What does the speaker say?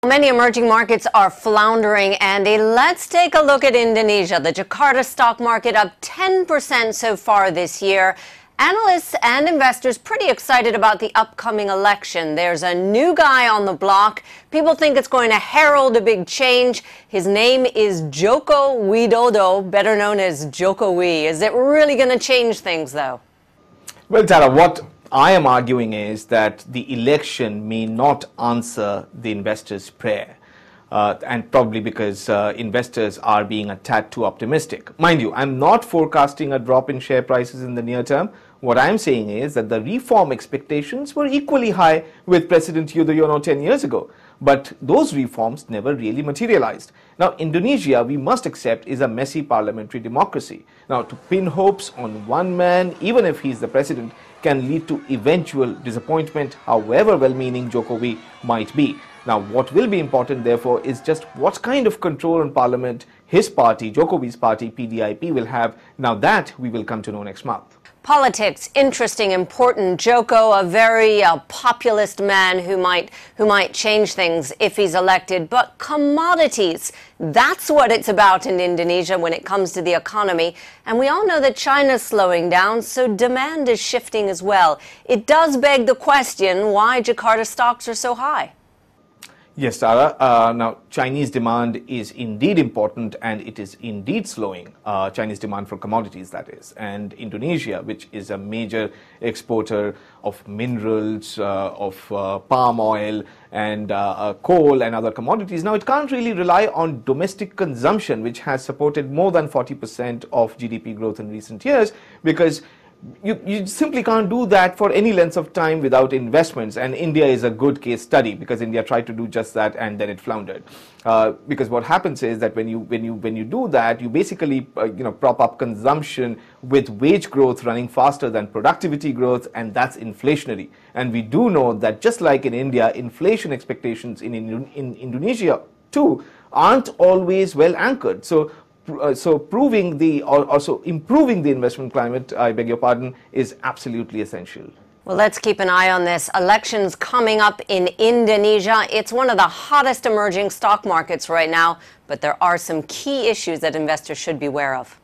Many emerging markets are floundering, Andy. Let's take a look at Indonesia. The Jakarta stock market up 10% so far this year. Analysts and investors pretty excited about the upcoming election. There's a new guy on the block. People think it's going to herald a big change. His name is Joko Widodo, better known as Jokowi. Is it really going to change things, though? Well, Tara, what I am arguing is that the election may not answer the investors' prayer. And probably because investors are being a tad too optimistic. Mind you, I'm not forecasting a drop in share prices in the near term. What I'm saying is that the reform expectations were equally high with President Yudhoyono 10 years ago. But those reforms never really materialized. Now, Indonesia, we must accept, is a messy parliamentary democracy. Now, to pin hopes on one man, even if he's the president, can lead to eventual disappointment, however well-meaning Jokowi might be. Now, what will be important, therefore, is just what kind of control on parliament his party, Jokowi's party, PDIP, will have. Now, that we will come to know next month. Politics, interesting, important. Joko, a very populist man who might change things if he's elected. But commodities, that's what it's about in Indonesia when it comes to the economy. And we all know that China's slowing down, so demand is shifting as well. It does beg the question why Jakarta stocks are so high. Yes, Tara. Now, Chinese demand is indeed important and it is indeed slowing. Chinese demand for commodities, that is. And Indonesia, which is a major exporter of minerals, of palm oil and coal and other commodities, now it can't really rely on domestic consumption, which has supported more than 40% of GDP growth in recent years, because you simply can't do that for any length of time without investments. And India is a good case study because India tried to do just that and then it floundered. Because what happens is that when you do that, you basically prop up consumption with wage growth running faster than productivity growth, and that's inflationary. And we do know that just like in India, inflation expectations in Indonesia too aren't always well anchored. So improving the investment climate, I beg your pardon, is absolutely essential. Well, let's keep an eye on this. Elections coming up in Indonesia. It's one of the hottest emerging stock markets right now, but there are some key issues that investors should be aware of.